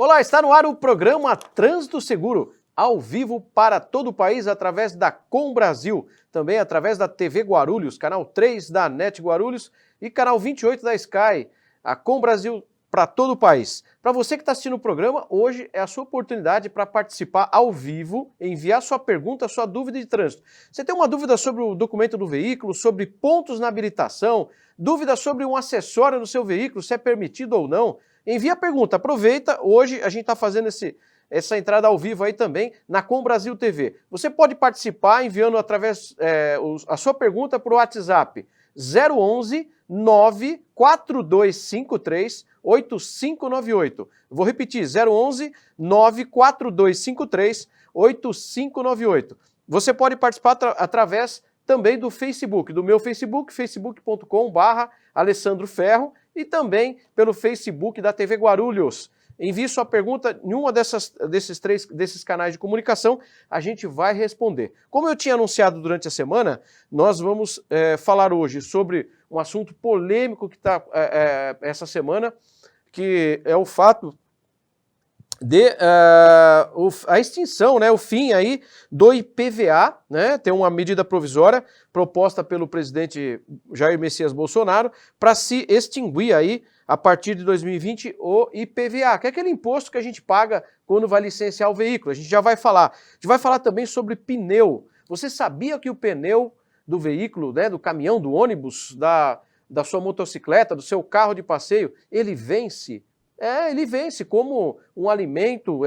Olá, está no ar o programa Trânsito Seguro, ao vivo para todo o país através da Com Brasil, também através da TV Guarulhos, canal 3 da NET Guarulhos e canal 28 da Sky, a Com Brasil para todo o país. Para você que está assistindo o programa, hoje é a sua oportunidade para participar ao vivo, enviar sua pergunta, sua dúvida de trânsito. Você tem uma dúvida sobre o documento do veículo, sobre pontos na habilitação, dúvida sobre um acessório no seu veículo, se é permitido ou não? Envia a pergunta, aproveita, hoje a gente está fazendo essa entrada ao vivo aí também na Com Brasil TV. Você pode participar enviando a sua pergunta para o WhatsApp 011 94253 8598. Vou repetir, 011 94253 8598. Você pode participar através também do Facebook, do meu Facebook, facebook.com/Alessandro Ferro, e também pelo Facebook da TV Guarulhos. Envie sua pergunta em uma desses canais de comunicação, a gente vai responder. Como eu tinha anunciado durante a semana, nós vamos falar hoje sobre um assunto polêmico que está essa semana, que é o fato de a extinção, né, o fim aí do IPVA, né, tem uma medida provisória proposta pelo presidente Jair Messias Bolsonaro para se extinguir aí a partir de 2020 o IPVA, que é aquele imposto que a gente paga quando vai licenciar o veículo. A gente já vai falar. A gente vai falar também sobre pneu. Você sabia que o pneu do veículo, né, do caminhão, do ônibus, da sua motocicleta, do seu carro de passeio, ele vence? Ele vence como um alimento,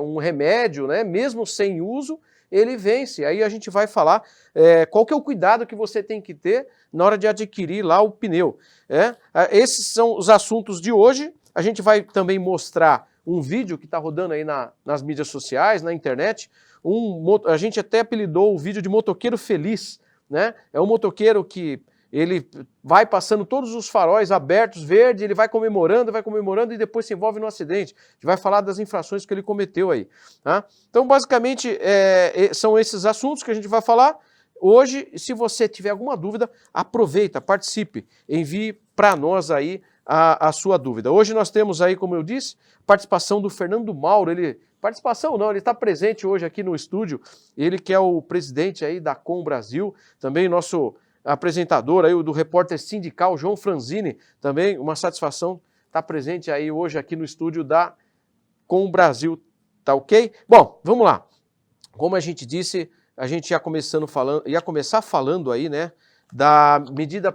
um remédio, né? Mesmo sem uso, ele vence. Aí a gente vai falar qual que é o cuidado que você tem que ter na hora de adquirir lá o pneu. Esses são os assuntos de hoje. A gente vai também mostrar um vídeo que está rodando aí nas mídias sociais, na internet. A gente até apelidou o vídeo de motoqueiro feliz, né? É um motoqueiro que ele vai passando todos os faróis abertos, verde, ele vai comemorando e depois se envolve no acidente. A gente vai falar das infrações que ele cometeu aí. Tá? Então, basicamente, são esses assuntos que a gente vai falar. Hoje, se você tiver alguma dúvida, aproveita, participe, envie para nós aí a sua dúvida. Hoje nós temos aí, como eu disse, participação do Fernando Mauro. Participação não, ele está presente hoje aqui no estúdio, ele que é o presidente aí da Com Brasil, também nosso apresentador aí, do repórter sindical João Franzini, também uma satisfação estar presente aí hoje aqui no estúdio da Com Brasil, tá ok? Bom, vamos lá. Como a gente disse, a gente ia começar falando aí, né, da medida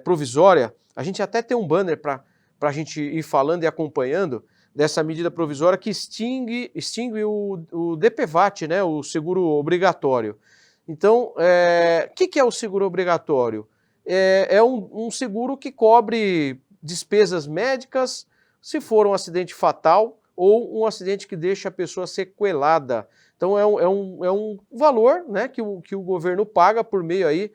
provisória. A gente até tem um banner para a gente ir falando e acompanhando dessa medida provisória que extingue o DPVAT, né, o seguro obrigatório. Então, o que é o seguro obrigatório? É um seguro que cobre despesas médicas se for um acidente fatal ou um acidente que deixa a pessoa sequelada. Então, é um valor, né, que o governo paga por meio aí,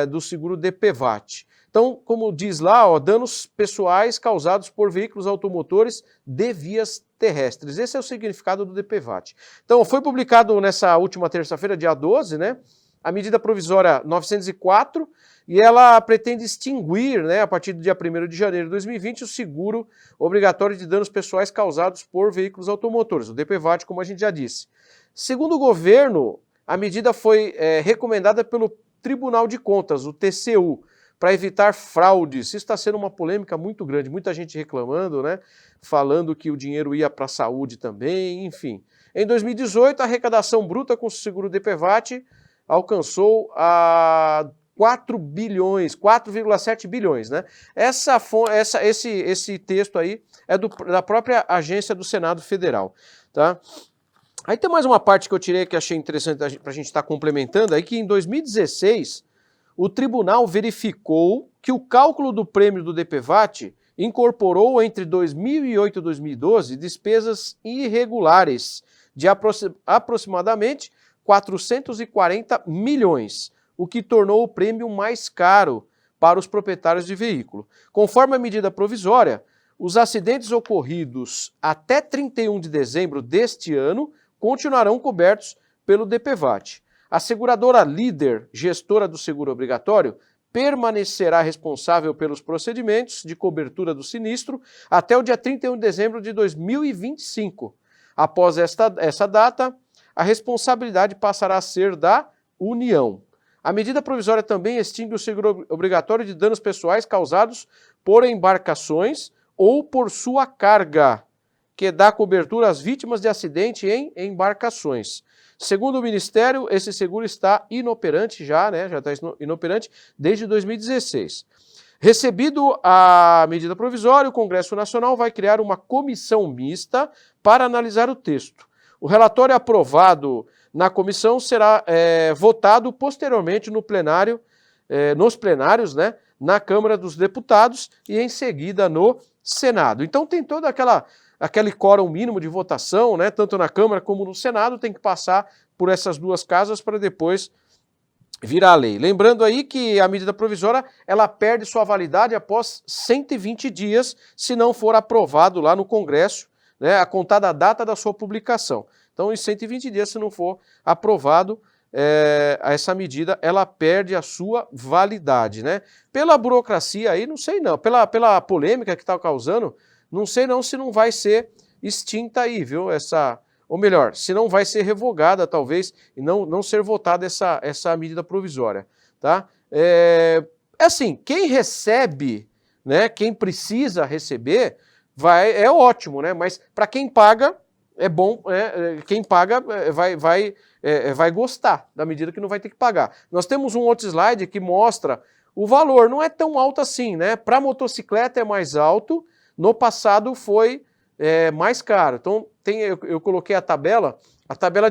do seguro DPVAT. Então, como diz lá, danos pessoais causados por veículos automotores de vias terrestres. Esse é o significado do DPVAT. Então, foi publicado nessa última terça-feira, dia 12, né, a medida provisória 904, e ela pretende extinguir, né, a partir do dia 1º de janeiro de 2020, o seguro obrigatório de danos pessoais causados por veículos automotores, o DPVAT, como a gente já disse. Segundo o governo, a medida foi recomendada pelo Tribunal de Contas, o TCU, para evitar fraudes. Isso está sendo uma polêmica muito grande, muita gente reclamando, né? Falando que o dinheiro ia para a saúde também, enfim. Em 2018, a arrecadação bruta com o seguro DPVAT alcançou 4,7 bilhões, né? Esse texto aí é da própria agência do Senado Federal, tá? Aí tem mais uma parte que eu tirei que achei interessante para a gente estar complementando, aí que em 2016 o tribunal verificou que o cálculo do prêmio do DPVAT incorporou entre 2008 e 2012 despesas irregulares de aproximadamente 440 milhões, o que tornou o prêmio mais caro para os proprietários de veículo. Conforme a medida provisória, os acidentes ocorridos até 31 de dezembro deste ano continuarão cobertos pelo DPVAT. A seguradora líder, gestora do seguro obrigatório, permanecerá responsável pelos procedimentos de cobertura do sinistro até o dia 31 de dezembro de 2025. Após essa data, a responsabilidade passará a ser da União. A medida provisória também extingue o seguro obrigatório de danos pessoais causados por embarcações ou por sua carga, que dá cobertura às vítimas de acidente em embarcações. Segundo o Ministério, esse seguro está inoperante já está inoperante desde 2016. Recebido a medida provisória, o Congresso Nacional vai criar uma comissão mista para analisar o texto. O relatório aprovado na comissão será votado posteriormente no plenário, nos plenários, na Câmara dos Deputados e em seguida no Senado. Então tem todo aquele quórum mínimo de votação, tanto na Câmara como no Senado, tem que passar por essas duas casas para depois virar lei. Lembrando aí que a medida provisória ela perde sua validade após 120 dias, se não for aprovado lá no Congresso, a contar da data da sua publicação. Então, em 120 dias, se não for aprovado essa medida, ela perde a sua validade, Pela burocracia aí, não sei não, pela polêmica que está causando, não sei não se não vai ser extinta aí, viu, ou melhor, se não vai ser revogada, talvez, e não ser votada essa medida provisória, tá? Assim, quem recebe, quem precisa receber, é ótimo, mas para quem paga, é bom, quem paga vai gostar da medida que não vai ter que pagar. Nós temos um outro slide que mostra o valor, não é tão alto assim, Para motocicleta é mais alto, no passado foi mais caro. Então eu coloquei a tabela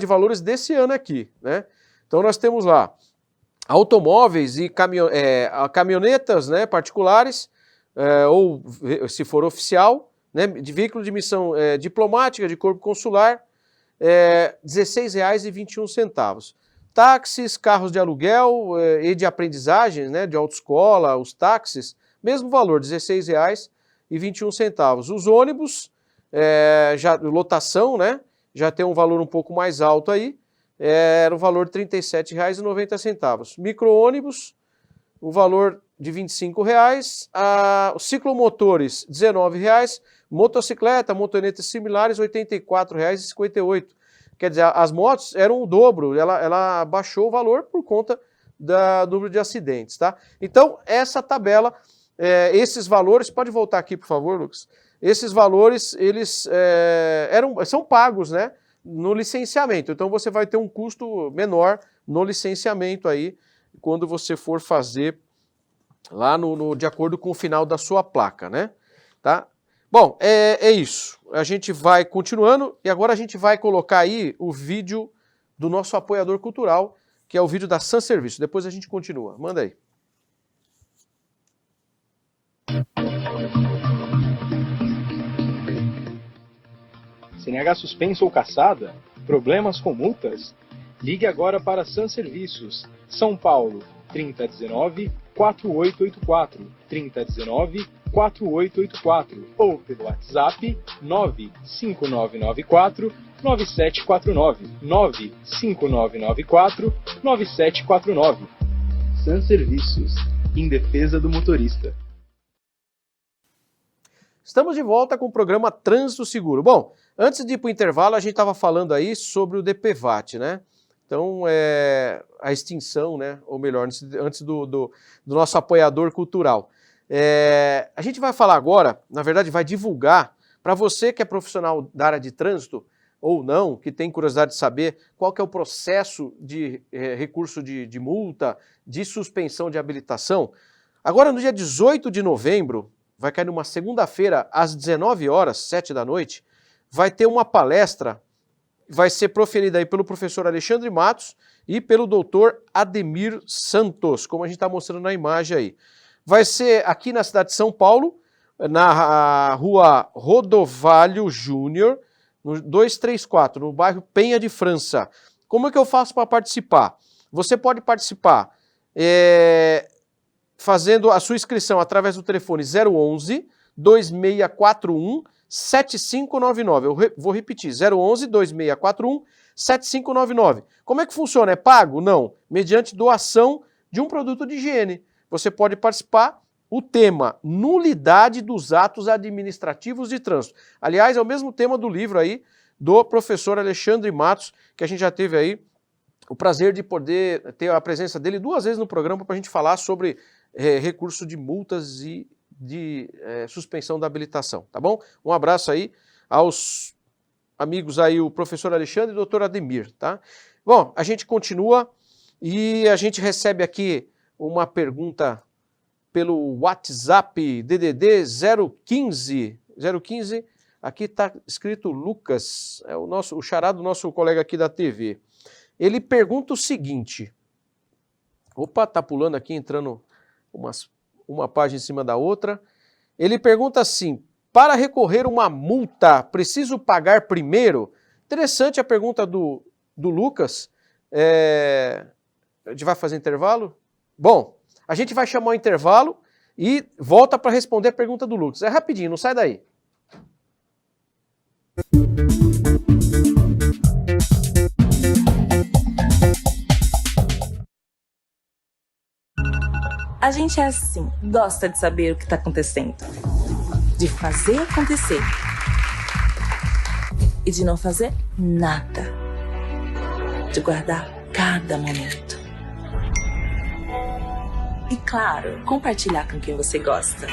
de valores desse ano aqui, Então nós temos lá automóveis e caminhonetas, particulares, ou se for oficial, de veículo de missão diplomática, de corpo consular, R$ 16,21. Táxis, carros de aluguel e de aprendizagem, de autoescola, os táxis, mesmo valor, R$ 16,21. Os ônibus, lotação, já tem um valor um pouco mais alto aí, era o valor de R$ 37,90. Micro-ônibus, o valor de R$ 25,00, os ciclomotores, R$ 19,00, motocicleta, motonetas similares, R$ 84,58. Quer dizer, as motos eram o dobro, ela baixou o valor por conta do número de acidentes, tá? Então, essa tabela, esses valores, pode voltar aqui, por favor, Lucas? Esses valores, eles são pagos, no licenciamento. Então, você vai ter um custo menor no licenciamento aí, quando você for fazer lá de acordo com o final da sua placa, Tá? Bom, é isso. A gente vai continuando e agora a gente vai colocar aí o vídeo do nosso apoiador cultural, que é o vídeo da Sun Serviço. Depois a gente continua. Manda aí. CNH suspenso ou cassada? Problemas com multas? Ligue agora para Sun Serviços, São Paulo, 3019-4884, 3019-4884, ou pelo WhatsApp 95994-9749, 95994-9749. Sun Serviços, em defesa do motorista. Estamos de volta com o programa Trânsito Seguro. Bom, antes de ir para o intervalo, a gente estava falando aí sobre o DPVAT, Então, a extinção, ou melhor, antes do nosso apoiador cultural. A gente vai falar agora, na verdade vai divulgar, para você que é profissional da área de trânsito, ou não, que tem curiosidade de saber qual que é o processo de recurso de multa, de suspensão de habilitação. Agora, no dia 18 de novembro, vai cair numa segunda-feira, às 19 horas, 7 da noite, vai ter uma palestra, vai ser proferida aí pelo professor Alexandre Matos e pelo doutor Ademir Santos, como a gente está mostrando na imagem aí. Vai ser aqui na cidade de São Paulo, na rua Rodovalho Júnior, no 234, no bairro Penha de França. Como é que eu faço para participar? Você pode participar fazendo a sua inscrição através do telefone 011 2641 7599. Eu vou repetir, 011 2641 7599. Como é que funciona? É pago? Não. Mediante doação de um produto de higiene. você pode participar. O tema, nulidade dos atos administrativos de trânsito. Aliás, é o mesmo tema do livro aí do professor Alexandre Matos, que a gente já teve aí o prazer de poder ter a presença dele 2 vezes no programa para a gente falar sobre recurso de multas e de suspensão da habilitação, tá bom? Um abraço aí aos amigos aí, o professor Alexandre e o doutor Ademir, tá? Bom, a gente continua e a gente recebe aqui uma pergunta pelo WhatsApp DDD 015, aqui está escrito Lucas, é o xará do nosso colega aqui da TV. Ele pergunta o seguinte, opa, tá pulando aqui, entrando uma página em cima da outra. Ele pergunta assim, para recorrer uma multa, preciso pagar primeiro? Interessante a pergunta do Lucas. A gente vai fazer intervalo? Bom, a gente vai chamar o intervalo e volta para responder a pergunta do Lucas. É rapidinho, não sai daí. A gente é assim, gosta de saber o que está acontecendo, de fazer acontecer e de não fazer nada, de guardar cada momento. E claro, compartilhar com quem você gosta.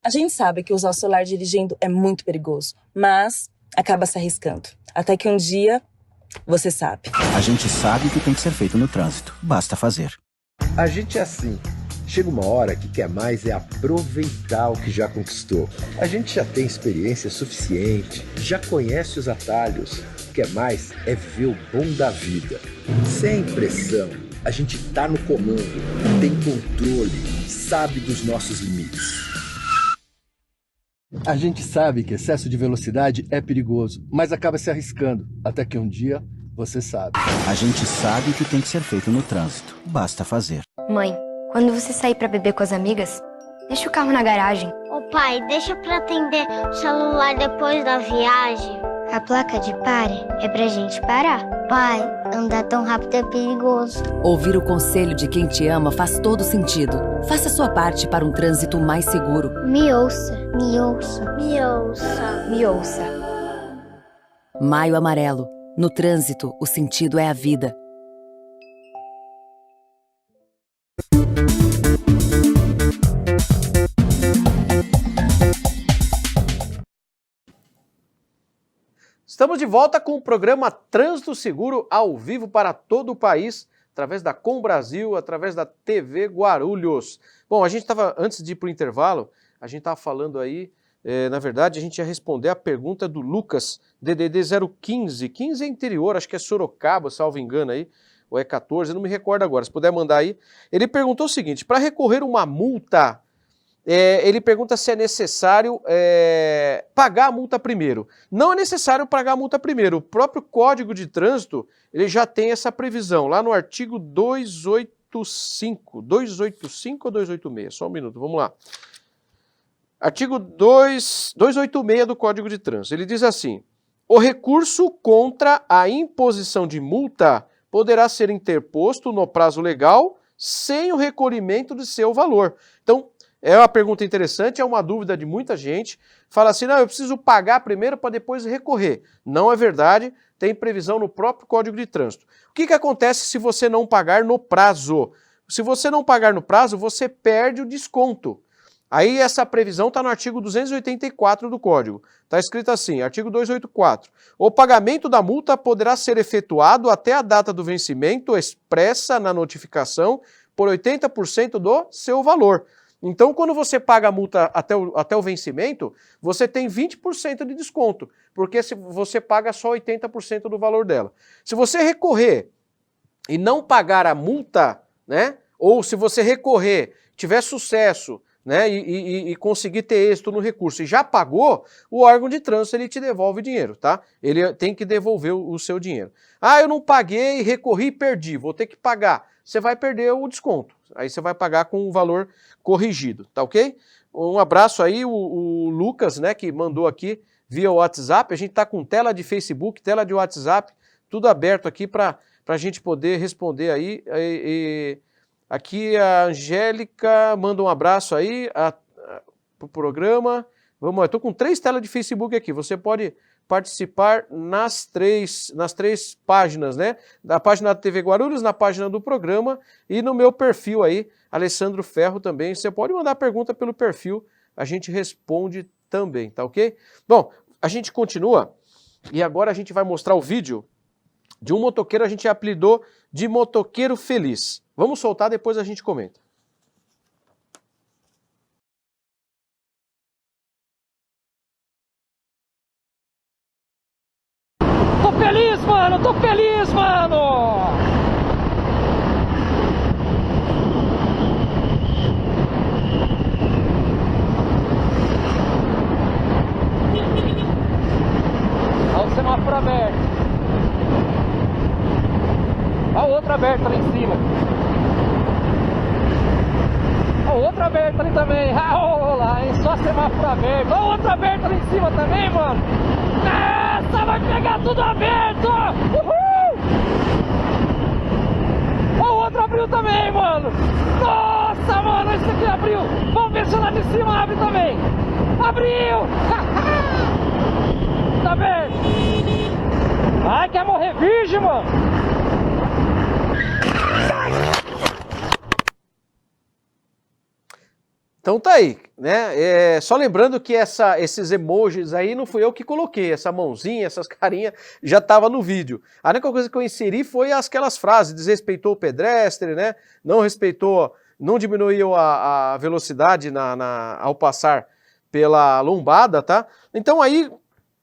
A gente sabe que usar o celular dirigindo é muito perigoso, mas acaba se arriscando. Até que um dia, você sabe. A gente sabe o que tem que ser feito no trânsito, basta fazer. A gente é assim. Chega uma hora que quer mais é aproveitar o que já conquistou. A gente já tem experiência suficiente, já conhece os atalhos. Quer mais é viver o bom da vida. Sem pressão. A gente tá no comando, tem controle, sabe dos nossos limites. A gente sabe que excesso de velocidade é perigoso, mas acaba se arriscando, até que um dia você sabe. A gente sabe o que tem que ser feito no trânsito, basta fazer. Mãe, quando você sair pra beber com as amigas, deixa o carro na garagem. Ô pai, deixa pra atender o celular depois da viagem. A placa de pare é pra gente parar. Pai, andar tão rápido é perigoso. Ouvir o conselho de quem te ama faz todo sentido. Faça sua parte para um trânsito mais seguro. Me ouça, me ouça, me ouça, Me ouça. Maio Amarelo. No trânsito, o sentido é a vida. Estamos de volta com o programa Trânsito Seguro ao vivo para todo o país, através da Com Brasil, através da TV Guarulhos. Bom, a gente estava, antes de ir para o intervalo, a gente estava falando aí, na verdade, a gente ia responder a pergunta do Lucas, DDD 015, 15 é interior, acho que é Sorocaba, salvo engano aí, ou é 14, não me recordo agora, se puder mandar aí. Ele perguntou o seguinte, para recorrer uma multa, ele pergunta se é necessário pagar a multa primeiro. Não é necessário pagar a multa primeiro. O próprio Código de Trânsito ele já tem essa previsão, lá no artigo 285. 285 ou 286? Só um minuto, vamos lá. Artigo 286 do Código de Trânsito. Ele diz assim, o recurso contra a imposição de multa poderá ser interposto no prazo legal sem o recolhimento de seu valor. Então, é uma pergunta interessante, é uma dúvida de muita gente. Fala assim, não, eu preciso pagar primeiro para depois recorrer. Não é verdade, tem previsão no próprio Código de Trânsito. O que acontece se você não pagar no prazo? Se você não pagar no prazo, você perde o desconto. Aí essa previsão está no artigo 284 do Código. Está escrito assim, artigo 284. O pagamento da multa poderá ser efetuado até a data do vencimento expressa na notificação por 80% do seu valor. Então, quando você paga a multa até o vencimento, você tem 20% de desconto, porque se você paga só 80% do valor dela. Se você recorrer e não pagar a multa, né, ou se você recorrer, tiver sucesso, né, e conseguir ter êxito no recurso e já pagou, o órgão de trânsito ele te devolve o dinheiro, tá? Ele tem que devolver o seu dinheiro. Ah, eu não paguei, recorri e perdi, vou ter que pagar. Você vai perder o desconto. Aí você vai pagar com o valor corrigido, tá ok? Um abraço aí, o Lucas, né, que mandou aqui via WhatsApp. A gente tá com tela de Facebook, tela de WhatsApp, tudo aberto aqui para a gente poder responder aí Aqui a Angélica manda um abraço aí pro programa. Vamos lá, eu tô com 3 telas de Facebook aqui. Você pode participar nas três páginas, né? Na página da TV Guarulhos, na página do programa e no meu perfil aí, Alessandro Ferro também. Você pode mandar pergunta pelo perfil, a gente responde também, tá ok? Bom, a gente continua e agora a gente vai mostrar o vídeo de um motoqueiro, a gente apelidou de motoqueiro feliz. Vamos soltar, depois a gente comenta. Tô feliz, mano! Tô feliz, mano! Olha o semáforo aberto. Olha o outro aberto ali em cima. Olha o outro aberto ali também. Olha lá, hein? Só semáforo aberto. Olha o outro aberto ali em cima também, mano. Nossa, vai pegar tudo aberto! Uhul! Olha o outro abriu também, mano. Nossa, mano, esse aqui abriu. Vamos ver se lá de cima abre também. Abriu! Tá aberto. Ai, quer morrer virgem, mano. Então tá aí, né? Só lembrando que esses emojis aí não fui eu que coloquei, essa mãozinha, essas carinhas, já tava no vídeo. A única coisa que eu inseri foi aquelas frases, desrespeitou o pedestre, né? Não respeitou, não diminuiu a velocidade ao passar pela lombada, tá? Então aí,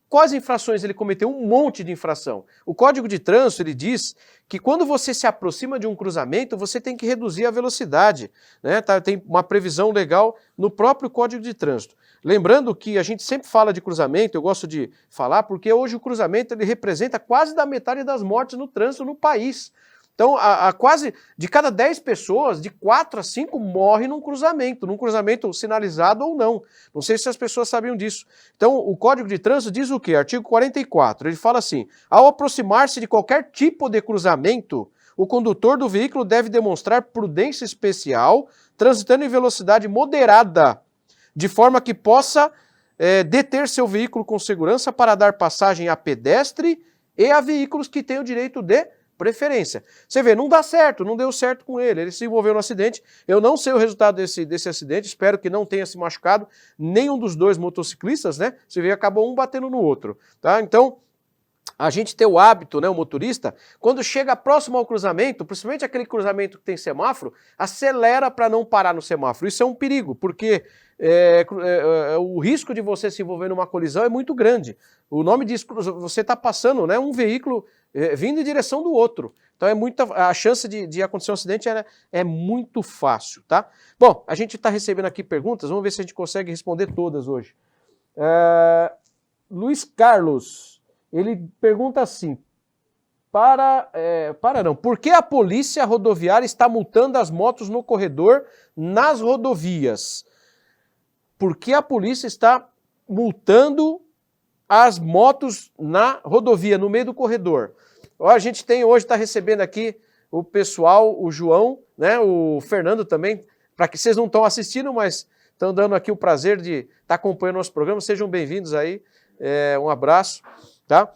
quais infrações ele cometeu? Um monte de infração. O Código de Trânsito, ele diz que quando você se aproxima de um cruzamento, você tem que reduzir a velocidade, né? Tem uma previsão legal no próprio Código de Trânsito. Lembrando que a gente sempre fala de cruzamento, eu gosto de falar, porque hoje o cruzamento ele representa quase da metade das mortes no trânsito no país. Então, quase de cada 10 pessoas, de 4 a 5 morrem num cruzamento sinalizado ou não. Não sei se as pessoas sabiam disso. Então, o Código de Trânsito diz o quê? Artigo 44, ele fala assim: ao aproximar-se de qualquer tipo de cruzamento, o condutor do veículo deve demonstrar prudência especial, transitando em velocidade moderada, de forma que possa deter seu veículo com segurança para dar passagem a pedestre e a veículos que têm o direito de preferência. Você vê, não dá certo, não deu certo com ele se envolveu no acidente. Eu não sei o resultado desse acidente, espero que não tenha se machucado nenhum dos 2 motociclistas, né? Você vê, acabou um batendo no outro, tá? Então, a gente tem o hábito, né, o motorista, quando chega próximo ao cruzamento, principalmente aquele cruzamento que tem semáforo, acelera para não parar no semáforo. Isso é um perigo, porque o risco de você se envolver numa colisão é muito grande. O nome diz, você está passando, né, um veículo vindo em direção do outro. Então a chance de acontecer um acidente é muito fácil, tá? Bom, a gente está recebendo aqui perguntas, vamos ver se a gente consegue responder todas hoje. Luiz Carlos, ele pergunta assim: por que a polícia rodoviária está multando as motos no corredor nas rodovias? Por que a polícia está multando as motos na rodovia, no meio do corredor? A gente tem hoje, está recebendo aqui o pessoal, o João, né, o Fernando também, para que vocês não estão assistindo, mas estão dando aqui o prazer de estar acompanhando nosso programa. Sejam bem-vindos aí, um abraço, tá?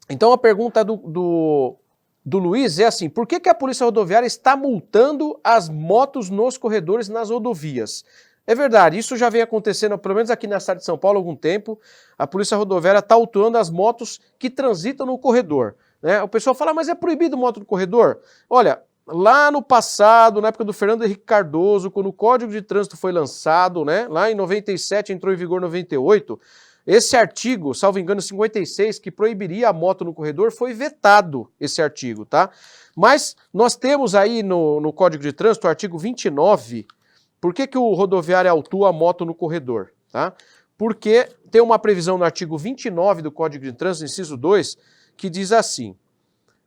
Então a pergunta do Luiz é assim: por que a polícia rodoviária está multando as motos nos corredores nas rodovias? É verdade, isso já vem acontecendo, pelo menos aqui na cidade de São Paulo há algum tempo. A polícia rodoviária está autuando as motos que transitam no corredor, né? O pessoal fala, mas é proibido moto no corredor? Olha, lá no passado, na época do Fernando Henrique Cardoso, quando o Código de Trânsito foi lançado, né, lá em 97, entrou em vigor em 98, esse artigo, salvo engano, 56, que proibiria a moto no corredor, foi vetado, esse artigo, tá? Mas nós temos aí no Código de Trânsito o artigo 29. Por que o rodoviário autua a moto no corredor? Tá? Porque tem uma previsão no artigo 29 do Código de Trânsito, inciso 2, que diz assim,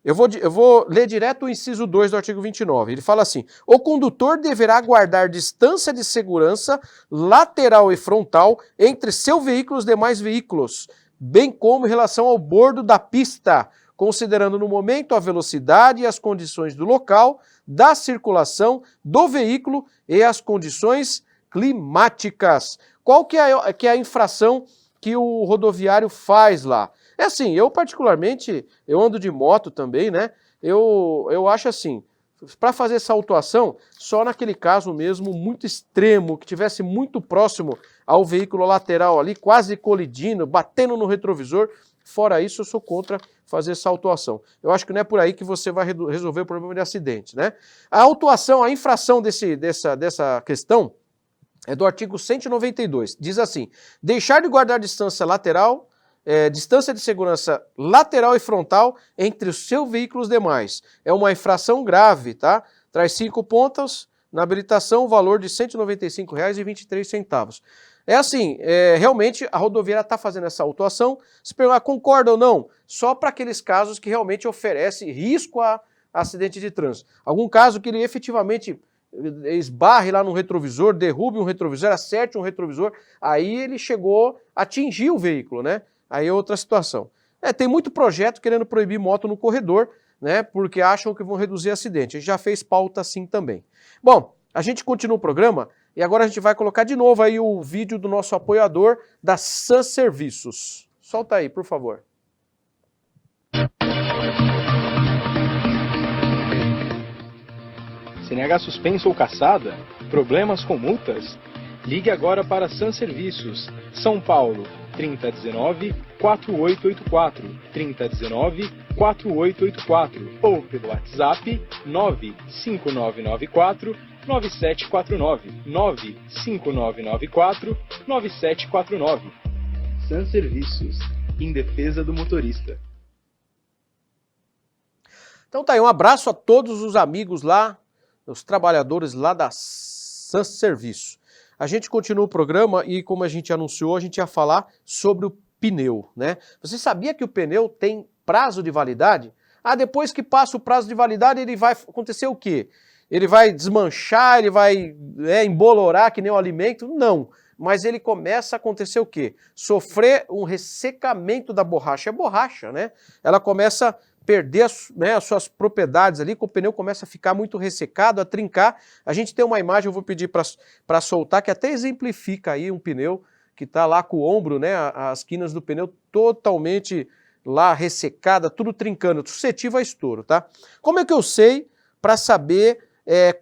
eu vou ler direto o inciso 2 do artigo 29, ele fala assim: o condutor deverá guardar distância de segurança lateral e frontal entre seu veículo e os demais veículos, bem como em relação ao bordo da pista, considerando no momento a velocidade e as condições do local, da circulação, do veículo e as condições climáticas. Qual que é a infração que o rodoviário faz lá? É assim, eu particularmente, eu ando de moto também, né? Eu acho assim, para fazer essa autuação, só naquele caso mesmo muito extremo, que tivesse muito próximo ao veículo lateral ali, quase colidindo, batendo no retrovisor. Fora isso, eu sou contra fazer essa autuação. Eu acho que não é por aí que você vai resolver o problema de acidente, né? A autuação, a infração dessa questão é do artigo 192. Diz assim: deixar de guardar distância lateral, distância de segurança lateral e frontal entre os seus veículos demais. É uma infração grave, tá? Traz 5 pontos na habilitação, o valor de R$ 195,23. É assim, realmente a rodoviária está fazendo essa autuação. Se perguntar, concorda ou não? Só para aqueles casos que realmente oferece risco a acidente de trânsito. Algum caso que ele efetivamente esbarre lá no retrovisor, derrube um retrovisor, acerte um retrovisor, aí ele chegou a atingir o veículo, né? Aí é outra situação. Tem muito projeto querendo proibir moto no corredor, né? Porque acham que vão reduzir acidente. A gente já fez pauta assim também. Bom, a gente continua o programa e agora a gente vai colocar de novo aí o vídeo do nosso apoiador da Sun Serviços. Solta aí, por favor. CNH suspenso ou cassada? Problemas com multas? Ligue agora para Sun Serviços, São Paulo, 3019-4884, 3019-4884 ou pelo WhatsApp 95994-9749, 95994-9749. Sun Serviços, em defesa do motorista. Então tá aí, um abraço a todos os amigos lá, os trabalhadores lá da Sun Serviço. A gente continua o programa e, como a gente anunciou, a gente ia falar sobre o pneu, né? Você sabia que o pneu tem prazo de validade? Depois que passa o prazo de validade, ele vai acontecer o quê? Ele vai desmanchar, ele vai embolorar que nem o alimento? Não. Mas ele começa a acontecer o quê? Sofrer um ressecamento da borracha. É borracha, né? Ela começa a perder as suas propriedades ali, que o pneu começa a ficar muito ressecado, a trincar. A gente tem uma imagem, eu vou pedir para soltar, que até exemplifica aí um pneu que está lá com o ombro, né, as quinas do pneu totalmente lá ressecada, tudo trincando, suscetível a estouro, tá? Como é que eu sei para saber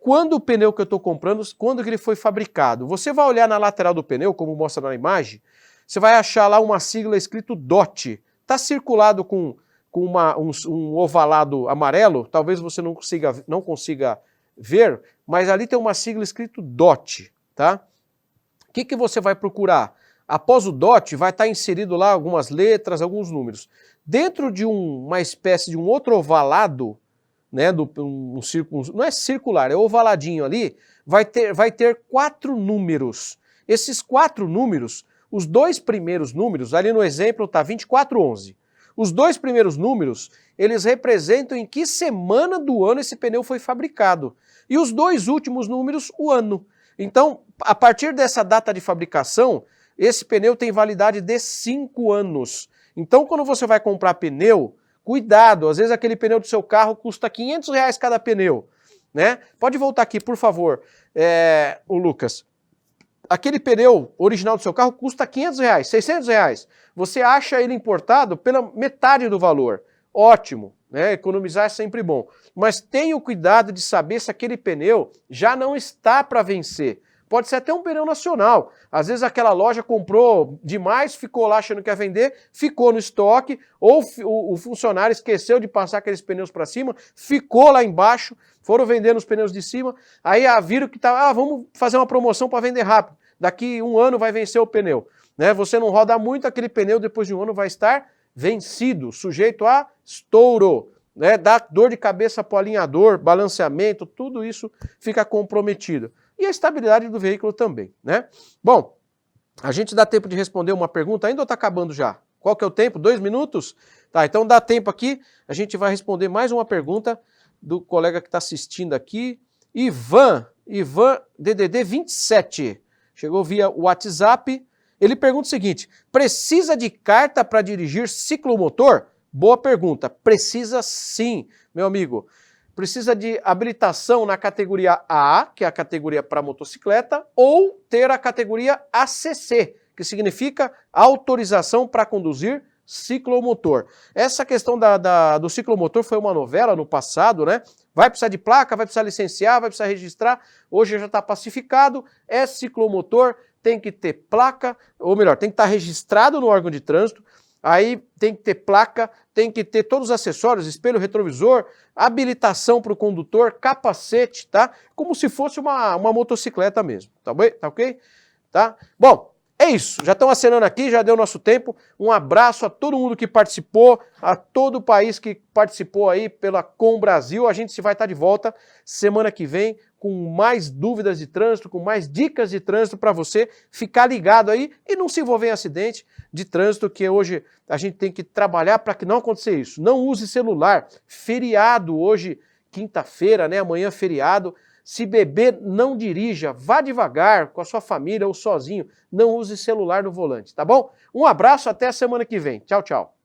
quando o pneu que eu estou comprando, quando que ele foi fabricado? Você vai olhar na lateral do pneu, como mostra na imagem, você vai achar lá uma sigla escrito DOT. Está circulado com um ovalado amarelo, talvez você não consiga ver, mas ali tem uma sigla escrito DOT, tá? O que você vai procurar? Após o DOT vai estar inserido lá algumas letras, alguns números. Dentro de uma espécie de um outro ovalado, né, um círculo, não é circular, é ovaladinho ali, vai ter 4 números. Esses 4 números, os 2 primeiros números, ali no exemplo está 2411. Os 2 primeiros números, eles representam em que semana do ano esse pneu foi fabricado. E os 2 últimos números, o ano. Então, a partir dessa data de fabricação, esse pneu tem validade de 5 anos. Então, quando você vai comprar pneu, cuidado, às vezes aquele pneu do seu carro custa R$500 cada pneu, né? Pode voltar aqui, por favor, o Lucas. Aquele pneu original do seu carro custa R$500, R$600. Você acha ele importado pela metade do valor. Ótimo, né? Economizar é sempre bom. Mas tenha o cuidado de saber se aquele pneu já não está para vencer. Pode ser até um pneu nacional. Às vezes aquela loja comprou demais, ficou lá achando que ia vender, ficou no estoque, ou o funcionário esqueceu de passar aqueles pneus para cima, ficou lá embaixo, foram vendendo os pneus de cima, aí viram que vamos fazer uma promoção para vender rápido. Daqui 1 ano vai vencer o pneu. Né? Você não roda muito, aquele pneu depois de 1 ano vai estar vencido, sujeito a estouro. Né? Dá dor de cabeça para o alinhador, balanceamento, tudo isso fica comprometido. E a estabilidade do veículo também, né? Bom, a gente dá tempo de responder uma pergunta ainda ou está acabando já? Qual que é o tempo? 2 minutos? Tá, então dá tempo aqui, a gente vai responder mais uma pergunta do colega que está assistindo aqui, Ivan DDD 27, chegou via WhatsApp, ele pergunta o seguinte: precisa de carta para dirigir ciclomotor? Boa pergunta. Precisa sim, meu amigo. Precisa de habilitação na categoria A, que é a categoria para motocicleta, ou ter a categoria ACC, que significa autorização para conduzir ciclomotor. Essa questão do ciclomotor foi uma novela no passado, né? Vai precisar de placa, vai precisar licenciar, vai precisar registrar. Hoje já está pacificado, é ciclomotor, tem que ter placa, ou melhor, tem que estar registrado no órgão de trânsito, aí tem que ter placa, tem que ter todos os acessórios, espelho retrovisor, habilitação para o condutor, capacete, tá? Como se fosse uma motocicleta mesmo, tá bem? Tá ok? Tá? Bom, é isso, já estão acenando aqui, já deu nosso tempo. Um abraço a todo mundo que participou, a todo o país que participou aí pela Com Brasil. A gente se vai estar de volta semana que vem com mais dúvidas de trânsito, com mais dicas de trânsito para você ficar ligado aí e não se envolver em acidente de trânsito, que hoje a gente tem que trabalhar para que não aconteça isso. Não use celular, feriado hoje, quinta-feira, né? Amanhã feriado. Se beber, não dirija, vá devagar com a sua família ou sozinho, não use celular no volante, tá bom? Um abraço, até a semana que vem. Tchau, tchau.